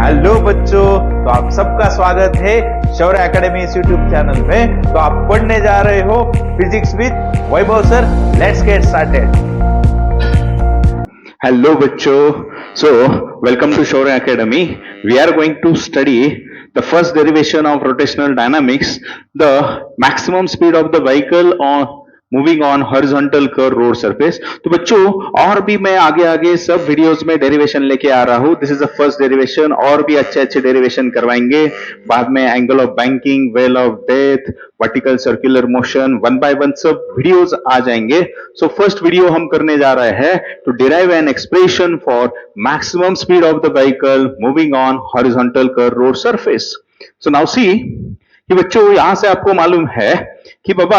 Hello बच्चों, तो आप सबका स्वागत है शौर्य एकेडमी इस यूट्यूब चैनल में। तो आप पढ़ने जा रहे हो physics with Vaibhav sir. Let's get started. Hello बच्चों, so welcome to Shaurya Academy. We are going to study the first derivation of rotational dynamics, the maximum speed of the vehicle on moving on horizontal curve road surface. तो बच्चों, और भी मैं आगे आगे सब videos में डेरिवेशन लेके आ रहा हूं। This is the first derivation, और भी अच्छे अच्छे डेरिवेशन करवाएंगे बाद में। Angle of banking, well of death, vertical circular motion, one by one सब वीडियोस आ जाएंगे। सो फर्स्ट वीडियो हम करने जा रहे हैं to derive an expression for maximum speed of the vehicle moving on horizontal curve road surface. So now see कि बच्चों, यहां से आपको मालूम है कि बाबा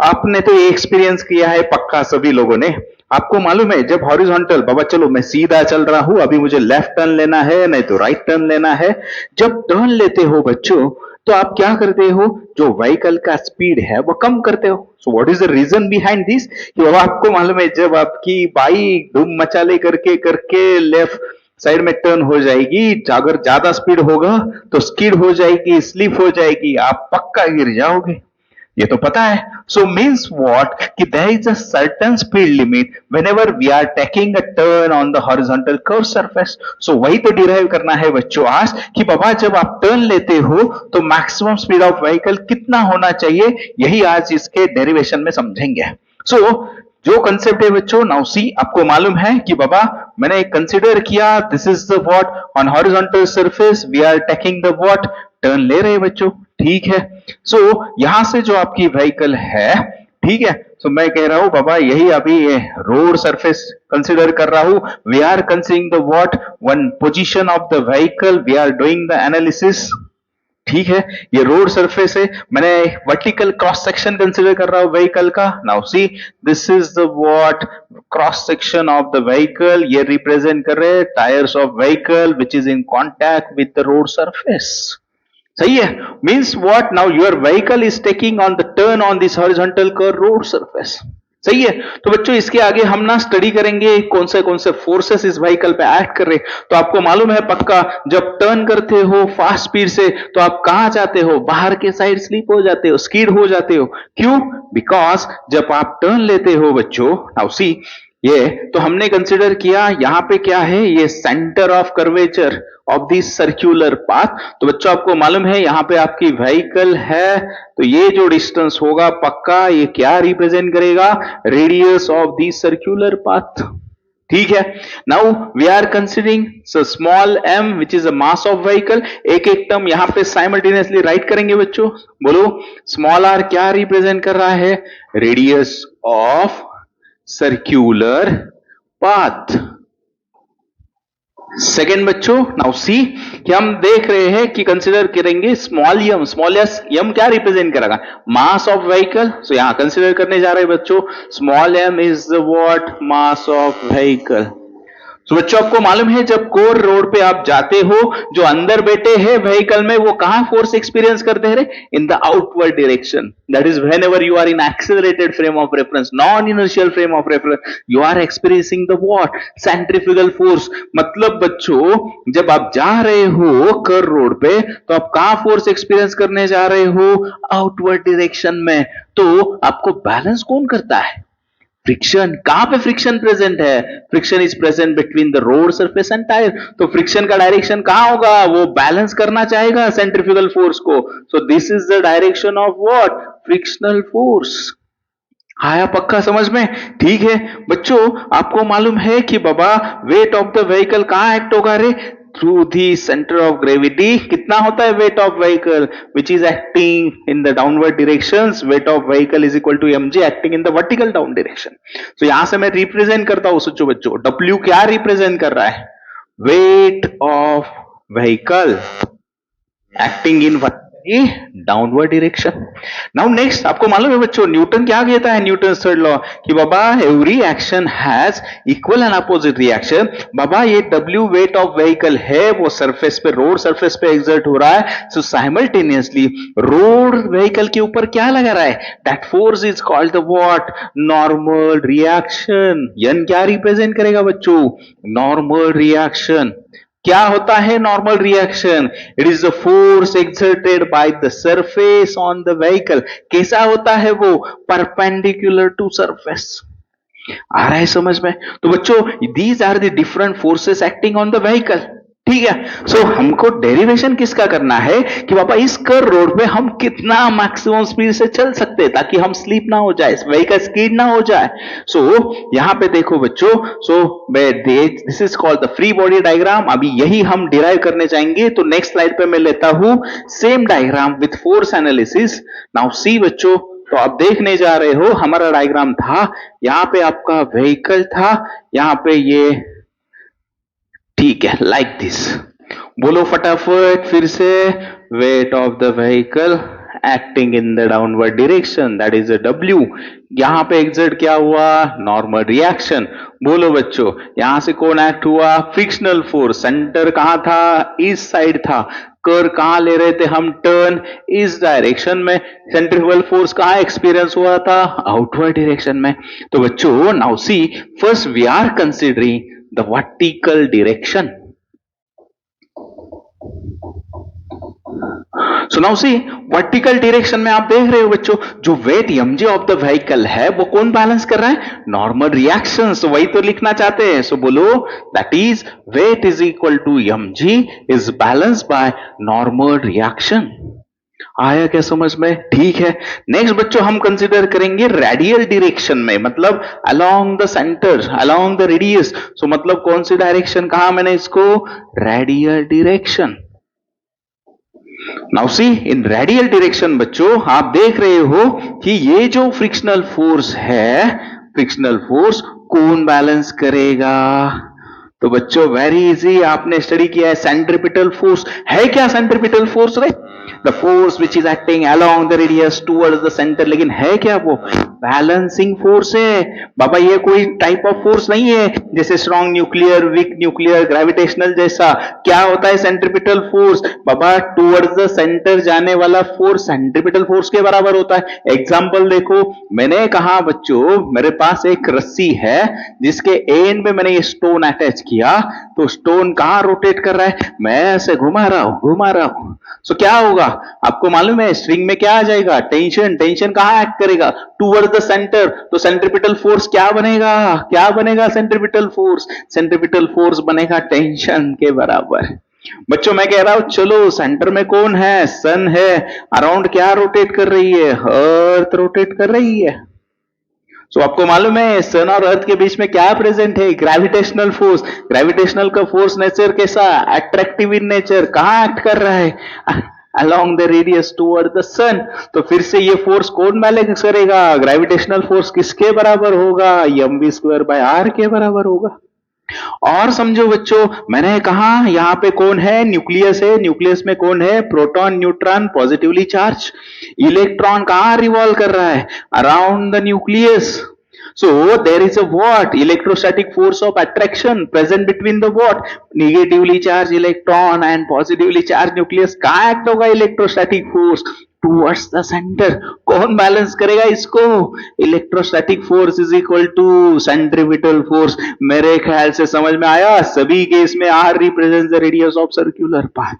आपने तो ये एक्सपीरियंस किया है पक्का सभी लोगों ने। आपको मालूम है जब हॉरिजॉन्टल, बाबा चलो मैं सीधा चल रहा हूं, अभी मुझे लेफ्ट टर्न लेना है, नहीं तो राइट टर्न लेना है। जब टर्न लेते हो बच्चों, तो आप क्या करते हो, जो व्हीकल का स्पीड है वो कम करते हो। So what is the reason behind this? कि बाबा आपको मालूम है जब आपकी बाइक धूम मचाले करके करके लेफ्ट साइड में टर्न हो जाएगी, अगर ज्यादा स्पीड होगा तो स्किड हो जाएगी, स्लिप हो जाएगी, आप पक्का गिर जाओगे। ये तो पता है। सो मीन्स व्हाट कि there is a certain speed limit whenever we are taking a turn on the horizontal curve surface. So वही तो डिराइव करना है बच्चों आज कि बाबा जब आप टर्न लेते हो तो मैक्सिमम स्पीड ऑफ व्हीकल कितना होना चाहिए, यही आज इसके डेरिवेशन में समझेंगे। सो जो कंसेप्ट है बच्चों, नाउ सी, आपको मालूम है कि बाबा मैंने कंसीडर किया this is the what on horizontal surface we are taking the what, turn ले रहे हैं बच्चों, ठीक है। सो यहां से जो आपकी व्हीकल है, ठीक है, सो मैं कह रहा हूं बाबा यही अभी ये रोड सरफेस कंसीडर कर रहा हूं। We are considering the what, one position of the vehicle, we are doing the analysis, ठीक है। ये रोड सरफेस है, मैंने वर्टिकल क्रॉस सेक्शन कंसीडर कर रहा हूं व्हीकल का। Now see this is the what cross section of the vehicle, ये रिप्रेजेंट कर रहे हैं tyres of vehicle which is in contact with the road surface. सही है। Means what, now your vehicle is taking on the turn on this horizontal curve road surface. सही है। तो बच्चों इसके आगे हम ना स्टडी करेंगे कौन से फोर्सेस इस व्हीकल पे एक्ट कर रहे। तो आपको मालूम है पक्का जब टर्न करते हो फास्ट स्पीड से तो आप कहां जाते हो, बाहर के साइड स्लिप हो जाते हो, स्किड हो जाते हो। क्यों? बिकॉज जब आप टर्न लेते हो बच्चों, नाउ सी, ये तो हमने कंसिडर किया यहां पे क्या है, ये centre of curvature of this circular path. तो बच्चों आपको मालूम है यहां पे आपकी व्हीकल है, तो ये जो डिस्टेंस होगा पक्का ये क्या रिप्रेजेंट करेगा, radius of this circular path, ठीक है। Now we are considering small m which is a mass of vehicle. एक एक टर्म यहां पे साइमल्टेनियसली राइट करेंगे बच्चों। बोलो स्मॉल r क्या रिप्रेजेंट कर रहा है, radius of circular path. Second बच्चों, नाउ सी कि हम देख रहे हैं कि कंसिडर करेंगे स्मॉल एम, स्मॉल एम क्या रिप्रेजेंट करेगा, मास ऑफ व्हीकल। सो यहां कंसिडर करने जा रहे हैं बच्चों small m is the what, mass of vehicle. तो बच्चों आपको मालूम है जब कोर रोड पे आप जाते हो, जो अंदर बैठे हैं व्हीकल में वो कहां फोर्स एक्सपीरियंस करते हैं, in the outward direction. That is whenever you are in accelerated frame of reference, non inertial frame of reference, you are experiencing the what, centrifugal force. मतलब बच्चों जब आप जा रहे हो कर रोड पे तो आप कहां फोर्स एक्सपीरियंस करने जा रहे हो, आउटवर्ड डायरेक्शन में। तो आपको बैलेंस कौन करता है, फ्रिक्शन। कहां पे फ्रिक्शन प्रेजेंट है, friction is present between the road surface and tyre. तो फ्रिक्शन का डायरेक्शन कहां होगा, वो बैलेंस करना चाहेगा सेंट्रीफ्यूगल फोर्स को। So this is the direction of what, frictional force. आया पक्का समझ में, ठीक है। बच्चों आपको मालूम है कि बाबा वेट ऑफ द व्हीकल कहां एक्ट होगा रे, through the centre of gravity. कितना होता है weight of vehicle, which is acting in the downward directions, weight of vehicle is equal to mg acting in the vertical down direction. तो यहां से मैं रिप्रेजेंट करता हूं, सोचो बच्चों W क्या रिप्रेजेंट कर रहा है, weight of vehicle acting in downward direction. Now next आपको मालूम है बच्चों न्यूटन क्या कहता है, न्यूटन थर्ड लॉ, कि बाबा every action has equal and opposite reaction. बाबा ये W वेट ऑफ व्हीकल है, वो सरफेस पे, रोड सरफेस पे एग्जर्ट हो रहा है। सो साइमल्टेनियसली रोड व्हीकल के ऊपर क्या लगा रहा है, that force is called the what, normal reaction. N क्या रिप्रेजेंट करेगा बच्चों, नॉर्मल रिएक्शन। क्या होता है normal reaction? It is the force exerted by the surface on the vehicle. कैसा होता है वो? Perpendicular to surface. आ रहा है समझ में? तो बच्चों, these are the different forces acting on the vehicle. ठीक है। सो हमको डेरिवेशन किसका करना है कि बाबा इस कर रोड पे हम कितना मैक्सिमम स्पीड से चल सकते हैं ताकि हम स्लीप ना हो जाए, व्हीकल स्किड ना हो जाए। सो यहां पे देखो बच्चों, so this is called the free body diagram. अभी यही हम डिराइव करने जाएंगे। तो नेक्स्ट स्लाइड पे मैं लेता हूं same diagram with force analysis. Now see बच्चों, तो आप देखने जा रहे हो हमारा डायग्राम था, यहां पे आपका व्हीकल था, यहां पे ये, ठीक है, लाइक दिस। बोलो फटाफट फिर से। Wait of the vehicle acting in the downward direction, that is a W. यहां पे एग्जर्ट क्या हुआ? Normal reaction. बोलो बच्चों, यहां से कौन एक्ट हुआ? Frictional force. सेंटर कहां था? इस साइड था। कर कहां ले रहे थे हम? टर्न इस डायरेक्शन में। सेंट्रीफ्यूगल फोर्स कहां एक्सपीरियंस हुआ था? आउटवर्ड डायरेक्शन में। तो बच्चों, now see, first we are considering the vertical direction. So now see, vertical direction में आप देख रहे हो बच्चों, जो weight mg of the vehicle है वो कौन बैलेंस कर रहा है? Normal reaction. तो वही तो लिखना चाहते हैं। सो बोलो that is weight is equal to mg is balance by normal reaction. आया क्या समझ में? ठीक है। नेक्स्ट बच्चों हम कंसीडर करेंगे रेडियल डायरेक्शन में, मतलब along the centre, along the radius. So मतलब कौन सी डायरेक्शन कहा मैंने इसको? Radial direction. Now see, in radial direction बच्चों आप देख रहे हो कि ये जो फ्रिक्शनल फोर्स है, फ्रिक्शनल फोर्स कौन बैलेंस करेगा? तो बच्चों वेरी इजी, आपने स्टडी किया है सेंट्रीपिटल फोर्स। है क्या सेंट्रीपिटल फोर्स रे? The force which is acting along the radius towards the centre. लेकिन है क्या वो? बैलेंसिंग फोर्स है बाबा। ये कोई टाइप ऑफ फोर्स नहीं है जैसे strong nuclear, weak nuclear, gravitational जैसा। क्या होता है centripetal force? Baba towards the centre जाने वाला फोर्स सेंट्रीपिटल फोर्स के बराबर होता है। एग्जांपल देखो, मैंने कहा बच्चों मेरे पास एक रस्सी है जिसके एंड में मैंने ये स्टोन अटैच किया, तो स्टोन कहां रोटेट कर रहा है? मैं ऐसे घुमा रहा हूं, घुमा रहा हूं। सो क्या होगा? आपको मालूम है स्ट्रिंग में क्या आ जाएगा? टेंशन। टेंशन कहां एक्ट करेगा? Toward the centre. तो सेंट्रीपिटल फोर्स क्या बनेगा? क्या बनेगा सेंट्रीपिटल फोर्स? सेंट्रीपिटल फोर्स बनेगा टेंशन के बराबर। बच्चों मैं कह रहा हूं चलो, सेंटर में कौन है? सन है। अराउंड क्या रोटेट कर रही है? अर्थ रोटेट कर रही है। सो आपको मालूम है सन और अर्थ के बीच में क्या प्रेजेंट है? Gravitational force. ग्रेविटेशनल का फोर्स नेचर कैसा? Attractive in nature. कहां एक्ट कर रहा है? along the radius toward the sun। तो फिर से ये फोर्स कौन बैलेंस करेगा? ग्रेविटेशनल फोर्स किसके बराबर होगा? mv स्क्वायर बाय आर के बराबर होगा। और समझो बच्चों, मैंने कहा यहां पे कौन है? न्यूक्लियस है। न्यूक्लियस में कौन है? Proton, neutron, positively charge. Electron कहां रिवॉल्व कर रहा है? Around the nucleus. So there is a what? Electrostatic force of attraction present between the what? Negatively charged electron and positively charged nucleus। कहाँ act होगा electrostatic force? Towards the centre. कौन balance करेगा इसको? Electrostatic force is equal to centripetal force. मेरे ख्याल से समझ में आया। सभी केस में R represents the radius of circular path.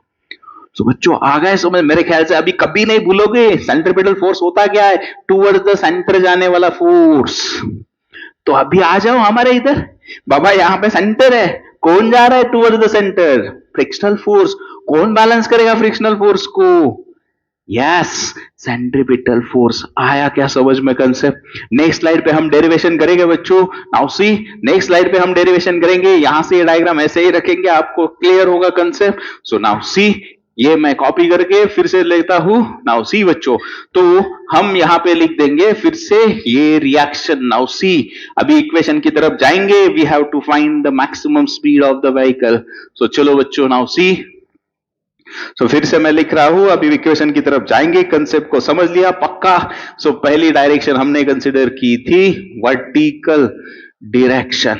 तो बच्चों आ गए समझ? मेरे ख्याल से अभी कभी नहीं भूलोगे सेंट्रीपिटल फोर्स होता क्या है? टूवर्ड्स द सेंटर जाने वाला फोर्स। तो अभी आ जाओ हमारे इधर। बाबा यहां पे सेंटर है, कौन जा रहा है towards the centre? Frictional force. कौन बैलेंस करेगा फ्रिक्शनल फोर्स को? Yes, centripetal force. आया क्या समझ में कंसेप्ट? नेक्स्ट स्लाइड पे हम डेरिवेशन करेंगे बच्चों। नाउ सी, नेक्स्ट स्लाइड पे हम डेरिवेशन करेंगे। यहां से ये डायग्राम ऐसे ही रखेंगे, आपको क्लियर होगा कंसेप्ट। सो नाउ सी, ये मैं कॉपी करके फिर से लेता हूं। नाउ सी बच्चों, तो हम यहां पे लिख देंगे फिर से ये रिएक्शन। नाउ सी, अभी इक्वेशन की तरफ जाएंगे। We have to find the maximum speed of the vehicle. So चलो बच्चों, नाउ सी, सो फिर से मैं लिख रहा हूं, अभी इक्वेशन की तरफ जाएंगे। कंसेप्ट को समझ लिया पक्का? सो पहली डायरेक्शन हमने कंसिडर की थी वर्टिकल डायरेक्शन।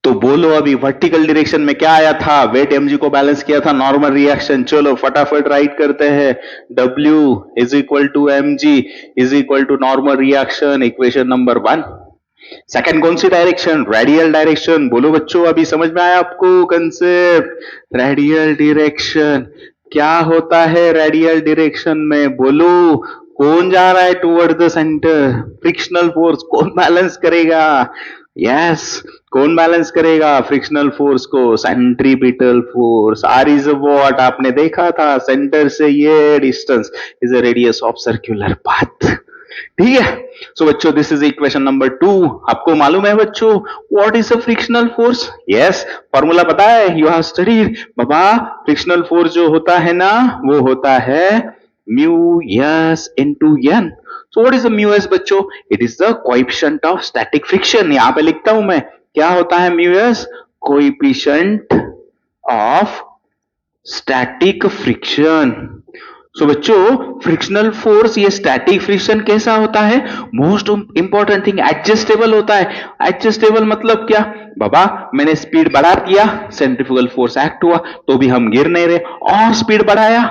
तो बोलो अभी वर्टिकल डायरेक्शन में क्या आया था? वेट mg को बैलेंस किया था, नॉर्मल रिएक्शन। चलो फटाफट राइट करते हैं। W is equal to mg is equal to normal reaction, equation number 1। Second कौन सी डायरेक्शन? Radial direction. बोलो बच्चों, अभी समझ में आया आपको कंसेप्ट? रेडियल डायरेक्शन क्या होता है? रेडियल डायरेक्शन में बोलो, कौन जा रहा है toward the centre? Frictional force कौन बैलेंस करेगा? यस, कौन बैलेंस करेगा फ्रिक्शनल फोर्स को? Centripetal force. R is what? आपने देखा था, सेंटर से ये distance is a radius of circular path. ठीक है। सो बच्चों, दिस इज इक्वेशन नंबर 2। आपको मालूम है बच्चों what is a frictional force? Yes, formula पता है, यू हैव स्टडीड। बाबा, फ्रिक्शनल फोर्स जो होता है ना, वो होता है mu s into N. So what is mu s बच्चों? It is the coefficient of static friction. यहां पे लिखता हूं मैं, क्या होता है mu s? Coefficient of static friction. So बच्चों, फ्रिक्शनल फोर्स, ये स्टैटिक फ्रिक्शन कैसा होता है? मोस्ट इंपॉर्टेंट थिंग, एडजस्टेबल होता है। एडजस्टेबल मतलब क्या? बाबा, मैंने स्पीड बढ़ा दिया, सेंट्रीफ्यूगल फोर्स एक्ट हुआ, तो भी हम गिर नहीं रहे। और स्पीड बढ़ाया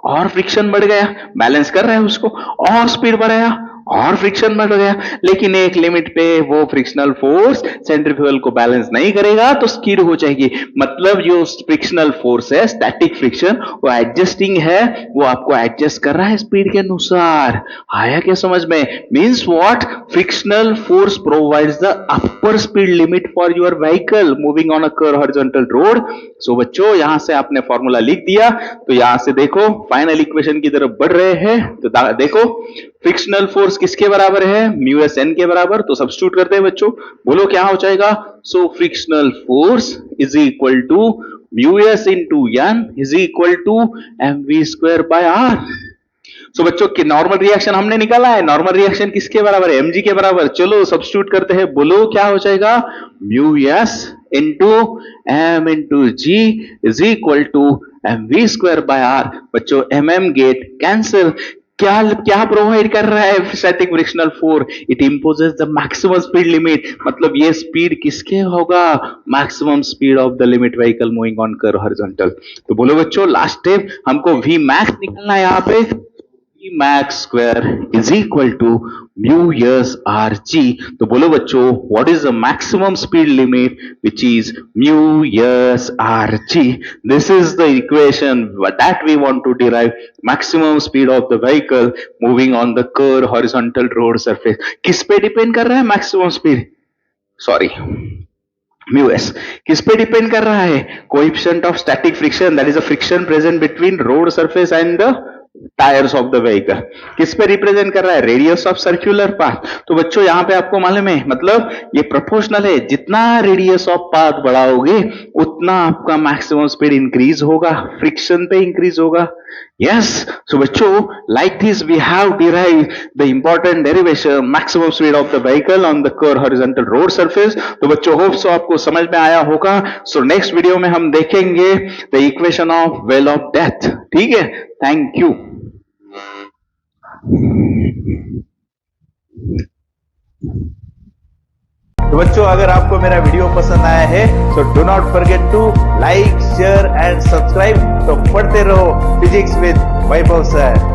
और फ्रिक्शन बढ़ गया, बैलेंस कर रहे हैं उसको। और स्पीड बढ़ाया और फ्रिक्शन बढ़ गया, लेकिन एक लिमिट पे वो फ्रिक्शनल फोर्स सेंट्रीफ्यूगल को बैलेंस नहीं करेगा, तो स्किड हो जाएगी। मतलब जो फ्रिक्शनल फोर्स है, स्टैटिक फ्रिक्शन, वो एडजस्टिंग है, वो आपको एडजस्ट कर रहा है स्पीड के अनुसार। आया क्या समझ में? Means what? Frictional force provides the upper speed limit for your vehicle moving on a curve horizontal road. So बच्चों, यहां से आपने फॉर्मूला लिख दिया, तो यहां से देखो फाइनल इक्वेशन की तरफ बढ़ रहे हैं। तो देखो, फ्रिक्शनल फोर्स किसके बराबर है? म्यू एस एन के बराबर। तो सब्स्टिट्यूट करते हैं बच्चों, बोलो क्या हो जाएगा? So frictional force is equal to mu s into N is equal to m v square by r. So बच्चों, की नॉर्मल रिएक्शन हमने निकाला है, नॉर्मल रिएक्शन किसके बराबर है? mg के बराबर। चलो सब्स्टिट्यूट करते हैं, बोलो क्या हो जाएगा? Mu s into m into g is equal to m v square by r. बच्चों, एम गेट कैंसिल। क्या क्या प्रोवाइड कर रहा है static frictional force? It imposes the maximum speed limit. मतलब ये स्पीड किसके होगा? Maximum speed of the limit vehicle moving on curve horizontal. तो बोलो बच्चों, लास्ट स्टेप हमको वी मैक्स निकालना है। यहाँ पे v max square is equal to mu s r g. तो बोलो बच्चों, what is the maximum speed limit which is mu s r g? This is the equation that we want to derive maximum speed of the vehicle moving on the curve horizontal road surface. किस पे depend कर रहा है maximum speed? Sorry, mu s किस पे depend कर रहा है? Coefficient of static friction, that is a friction present between road surface and the tyres of the vehicle. किस पे रिप्रेजेंट कर रहा है? Radius of circular path. तो बच्चों, यहां पे आपको मालूम है, मतलब ये प्रोपोर्शनल है, जितना रेडियस ऑफ पाथ बढ़ाओगे उतना आपका मैक्सिमम स्पीड इंक्रीज होगा, फ्रिक्शन पे इंक्रीज होगा। यस, सो बच्चों, like this we have derived the important derivation maximum speed of the vehicle on the curve horizontal road surface. तो बच्चों, होप सो आपको समझ में आया होगा। सो नेक्स्ट वीडियो में हम देखेंगे the equation of well of death. ठीक है, थैंक यू। तो बच्चों, अगर आपको मेरा वीडियो पसंद आया है तो do not forget to like, share and subscribe. तो पढ़ते रहो फिजिक्स विद वैभव सर।